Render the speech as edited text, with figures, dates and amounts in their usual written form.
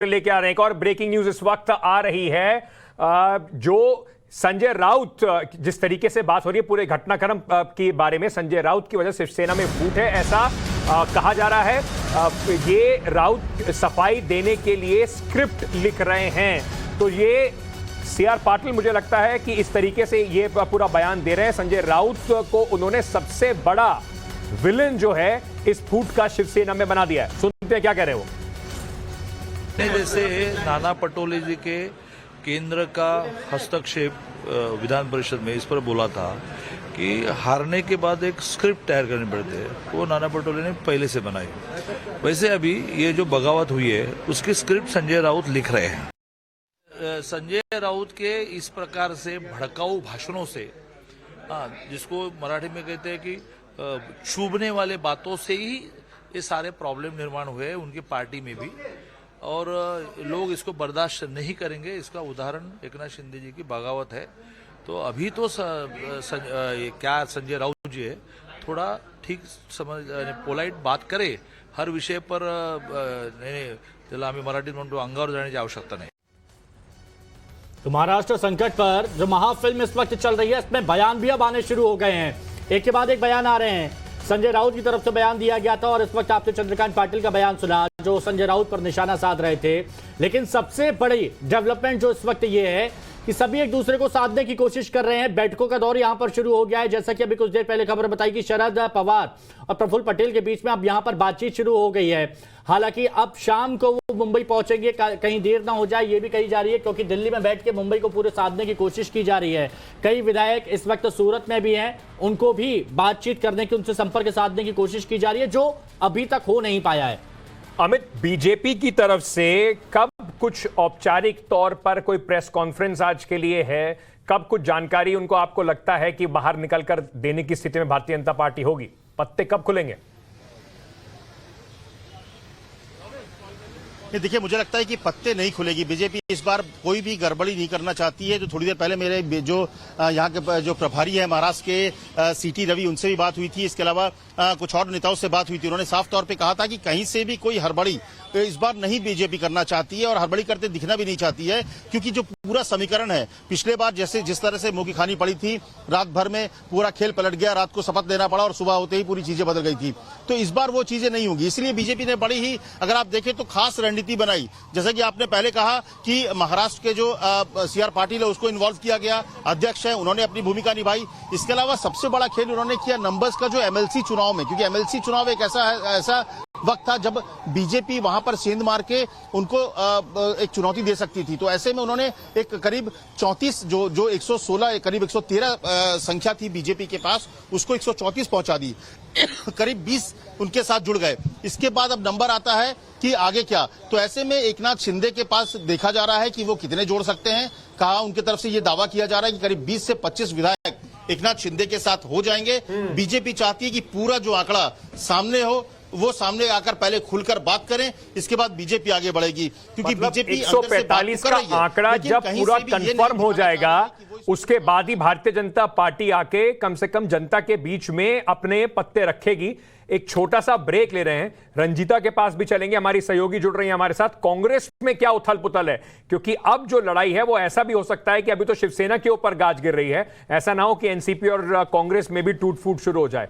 लेके आ रहे हैं। एक और ब्रेकिंग न्यूज इस वक्त आ रही है। जो संजय राउत, जिस तरीके से बात हो रही है पूरे घटनाक्रम के बारे में, संजय राउत की वजह से शिवसेना में फूट है, ऐसा कहा जा रहा है। ये राउत सफाई देने के लिए स्क्रिप्ट लिख रहे हैं। तो ये सीआर पाटिल मुझे लगता है कि इस तरीके से ये पूरा बयान दे रहे हैं। संजय राउत को उन्होंने सबसे बड़ा विलन जो है इस फूट का शिवसेना में बना दिया है। सुनते हैं क्या कह रहे हो। जैसे नाना पटोले जी के केंद्र का हस्तक्षेप विधान परिषद में इस पर बोला था कि हारने के बाद एक स्क्रिप्ट तैयार करनी पड़ती है, वो नाना पटोले ने पहले से बनाई। वैसे अभी ये जो बगावत हुई है उसकी स्क्रिप्ट संजय राउत लिख रहे हैं। संजय राउत के इस प्रकार से भड़काऊ भाषणों से, जिसको मराठी में कहते हैं कि चुभने वाले बातों से ही ये सारे प्रॉब्लम निर्माण हुए उनकी पार्टी में भी, और लोग इसको बर्दाश्त नहीं करेंगे। इसका उदाहरण एकनाथ शिंदे जी की बगावत है। तो अभी तो क्या संजय राउत जी है, थोड़ा ठीक समझ पोलाइट बात करे हर विषय पर, त्याला आम्ही मराठीत म्हणतो अंगावर जाण्याची आवश्यकता नाही। तो महाराष्ट्र संकट पर जो महाफिल्म इस वक्त चल रही है, इसमें बयान भी अब आने शुरू हो गए हैं। एक के बाद एक बयान आ रहे हैं। संजय राउत की तरफ से बयान दिया गया था और इस वक्त आपने चंद्रकांत पाटिल का बयान सुना जो संजय राउत पर निशाना साध रहे थे। लेकिन सबसे बड़ी डेवलपमेंट जो इस वक्त ये है कि सभी एक दूसरे को साधने की कोशिश कर रहे हैं। बैठकों का दौर यहां पर शुरू हो गया है। जैसा कि अभी कुछ देर पहले खबर बताई कि शरद पवार और प्रफुल्ल पटेल के बीच में अब यहां पर बातचीत शुरू हो गई है। हालांकि अब शाम को वो मुंबई पहुंचेंगे, कहीं देर ना हो जाए ये भी कही जा रही है, क्योंकि दिल्ली में बैठ के मुंबई को पूरे साधने की कोशिश की जा रही है। कई विधायक इस वक्त सूरत में भी हैं, उनको भी बातचीत करने की, उनसे संपर्क साधने की कोशिश की जा रही है, जो अभी तक हो नहीं पाया है। अमित, बीजेपी की तरफ से कब कुछ औपचारिक तौर पर कोई प्रेस कॉन्फ्रेंस आज के लिए है, कब कुछ जानकारी उनको आपको लगता है कि बाहर निकलकर देने की स्थिति में भारतीय जनता पार्टी होगी? पत्ते कब खुलेंगे? देखिए, मुझे लगता है कि पत्ते नहीं खुलेगी। बीजेपी इस बार कोई भी गड़बड़ी नहीं करना चाहती है। जो थोड़ी देर पहले मेरे जो यहाँ के जो प्रभारी है महाराष्ट्र के सीटी रवि, उनसे भी बात हुई थी। इसके अलावा कुछ और नेताओं से बात हुई थी। उन्होंने साफ तौर पे कहा था कि कहीं से भी कोई हड़बड़ी इस बार नहीं बीजेपी करना चाहती है और हड़बड़ी करते दिखना भी नहीं चाहती है, क्योंकि जो पूरा समीकरण है, पिछले बार जैसे जिस तरह से मुंह की खानी पड़ी थी, रात भर में पूरा खेल पलट गया, रात को शपथ लेना पड़ा और सुबह होते ही पूरी चीजें बदल गई थी। तो इस बार वो चीजें नहीं होंगी। इसलिए बीजेपी ने बड़ी ही, अगर आप देखें तो खास रणनीति बनाई। जैसे कि आपने पहले कहा कि महाराष्ट्र के जो सीआर पाटिल है उसको इन्वॉल्व किया गया, अध्यक्ष है, उन्होंने अपनी भूमिका निभाई। इसके अलावा सबसे बड़ा खेल उन्होंने किया नंबर्स का, जो एमएलसी चुनाव में, क्योंकि एमएलसी चुनाव एक ऐसा वक्त था जब बीजेपी वहां पर सेंध मार के उनको एक चुनौती दे सकती थी। तो ऐसे में उन्होंने एक करीब 34 जो 116 करीब 113 संख्या थी बीजेपी के पास, उसको 134 पहुंचा दी। करीब 20 उनके साथ जुड़ गए। इसके बाद अब नंबर आता है कि आगे क्या। तो ऐसे में एकनाथ शिंदे के पास देखा जा रहा है कि वो कितने जोड़ सकते हैं। कहा उनकी तरफ से ये दावा किया जा रहा है कि करीब 20 से 25 विधायक एकनाथ शिंदे के साथ हो जाएंगे। बीजेपी चाहती है कि पूरा जो आंकड़ा सामने हो, वो सामने आकर पहले खुलकर बात करें, इसके बाद बीजेपी आगे बढ़ेगी। क्योंकि मतलब बीजेपी 145 का आंकड़ा जब पूरा कंफर्म हो जाएगा, उसके बाद ही भारतीय जनता पार्टी आके कम से कम जनता के बीच में अपने पत्ते रखेगी। एक छोटा सा ब्रेक ले रहे हैं, रंजीता के पास भी चलेंगे, हमारी सहयोगी जुड़ रही है हमारे साथ। कांग्रेस में क्या उथल पुथल है? क्योंकि अब जो लड़ाई है वो ऐसा भी हो सकता है कि अभी तो शिवसेना के ऊपर गाज गिर रही है, ऐसा ना हो कि एनसीपी और कांग्रेस में भी टूट फूट शुरू हो जाए।